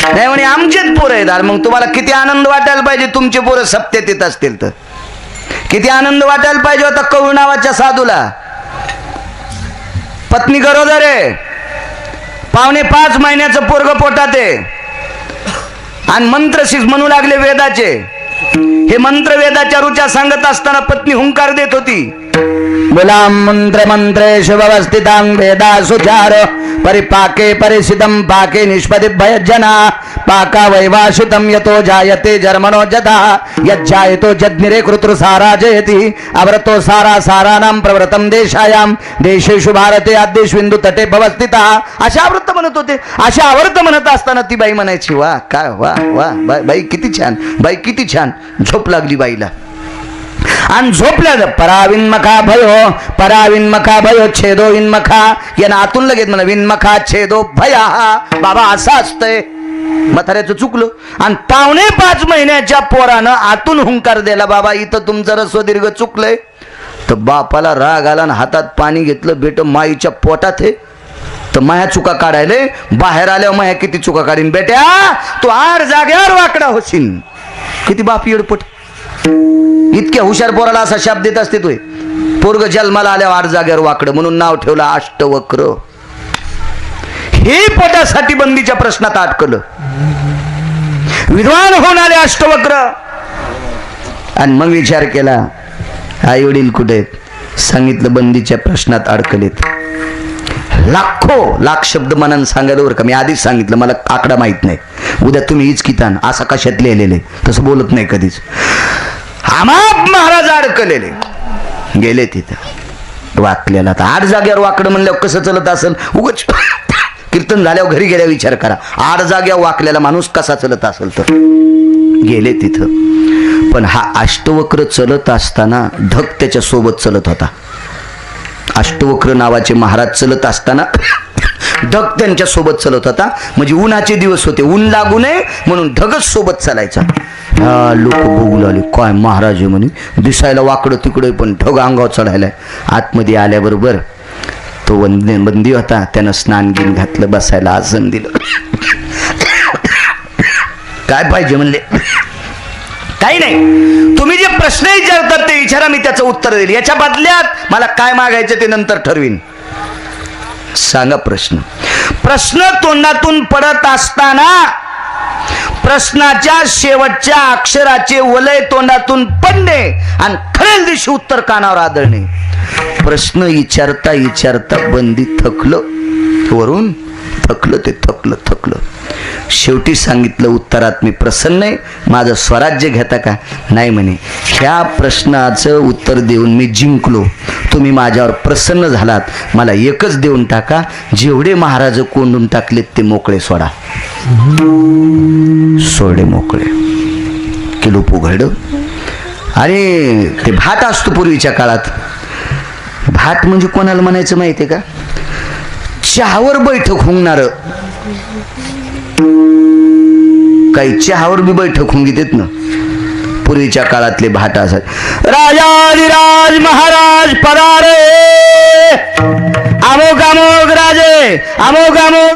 नाही म्हणे आमचेच पोरं आहेत. मग तुम्हाला किती आनंद वाटायला पाहिजे तुमचे पोरं सप्त्यात येत असतील तर. किती आनंद वाटायला पाहिजे होता कौळ नावाच्या साधूला. पत्नी गरोदर आहे. 4.5 महिन्याचं पोरग पोटात आहे आणि मंत्रशीस म्हणू लागले वेदाचे. हे मंत्र वेदाच्या रुचा सांगत असताना पत्नी हुंकार देत होती. मुलां मंत्र मंत्रेषु व्यवस्थितां वेदासुचार परिपाके परिसितं पाके निष्पदि भयजना पाका वैवाशितं यतो जायते जर्मणो जदा यज्जायतो जज्ञिरे कृतृसारा जयति अव्रतो सारा सारानां प्रवृतं देशायां देशेषु भारते आद्येष्विंदू तटे भवस्थिता. अशा व्रत म्हणत होते. अशा आवर्त म्हणत असताना ती बाई म्हणायची वा काय वा वा बाई किती छान, बाई किती छान. झोप लागली बाईला आणि झोपल्या पराविन्मखा भयो छेदो इन्मखा यानं आतून लगेच म्हणा विन्मखा छेदो भया. बाबा असं असतंय. म्हाताऱ्याचं चुकलं आणि 5.5 महिन्याच्या पोरानं आतून हुंकार दिला बाबा इथं तुमचं रस्व दीर्घ चुकलंय. तर बापाला राग आला आणि हातात पाणी घेतलं. बेट माईच्या पोटात आहे तर माया चुका काढायले बाहेर आल्यावर माया किती चुका काढीन. बेट्या तू 8 जाग्यावर वाकडा होशील. किती बाप येडपट. इतक्या हुशार पोराला असा शाप देत असते तोय. पोरग जन्माला आल्यावर 8 जाग्यावर वाकडं म्हणून नाव ठेवलं अष्टवक्र. हे पोटासाठी बंदीच्या प्रश्नात अटकलं. विद्वान होऊन आले अष्टवक्र आणि मग विचार केला आई वडील कुठे सांगितलं बंदीच्या प्रश्नात अडकलेत. लाख शब्द मनानं सांगायला बरं का. मी आधीच सांगितलं मला आकडा माहित नाही. उद्या तुम्ही हिचकितान असा कशात लिहिलेले तसं बोलत नाही कधीच. आमाप महाराज अडकलेले गेले तिथं वाकलेला. तर 8 जाग्यावर वाकडं म्हणल्यावर कसं चलत असेल. उगाच कीर्तन झाल्यावर घरी गेल्या विचार करा 8 जाग्यावर वाकलेला माणूस कसा चलत असेल. तर गेले तिथं. पण हा अष्टवक्र चलत असताना ढग त्याच्या सोबत चलत होता. अष्टवक्र नावाचे महाराज चलत असताना ढग त्यांच्या सोबत चलत होता. म्हणजे उन्हाचे दिवस होते. ऊन लागू नये म्हणून ढगच सोबत चालायचा. लोक बघू लागले काय महाराज आहे म्हणे. दिसायला वाकडं तिकडे पण ढग अंगावर चढायलाय. आतमध्ये आल्याबरोबर तो बंदी होता. त्यानं स्नान घेऊन घातलं बसायला आसन दिलं. काय पाहिजे म्हणले. काही नाही तुम्ही जे प्रश्न विचारतात ते विचारा मी त्याचं उत्तर देईल. याच्या बदल्यात मला काय मागायचं ते नंतर ठरवीन. सांगा प्रश्न तोंडातून पडत असताना प्रश्नाच्या शेवटच्या अक्षराचे वलय तोंडातून पडणे आणि खऱ्या दिवशी उत्तर कानावर आदळणे. प्रश्न विचारता विचारता बंदी थकलं. वरून थकलं ते थकलं. शेवटी सांगितलं उत्तरात मी प्रसन्न आहे. माझं स्वराज्य घेता का. नाही म्हणे ह्या प्रश्नाचं उत्तर देऊन मी जिंकलो. तुम्ही माझ्यावर प्रसन्न झालात. मला एकच देऊन टाका. जेवढे महाराज कोंडून टाकलेत ते मोकळे सोडा. सोडे मोकळे. किलो पुघडं. आणि ते भाट असतो पूर्वीच्या काळात. भाट म्हणजे कोणाला म्हणायचं माहितीये का. चहावर बैठक होणार. काही चहावर बी बैठक होऊन घेतात ना. पूर्वीच्या काळातले भाट असत. राजाधिराज महाराज पधारे. अमोक अमोक राजे अमोक अमोक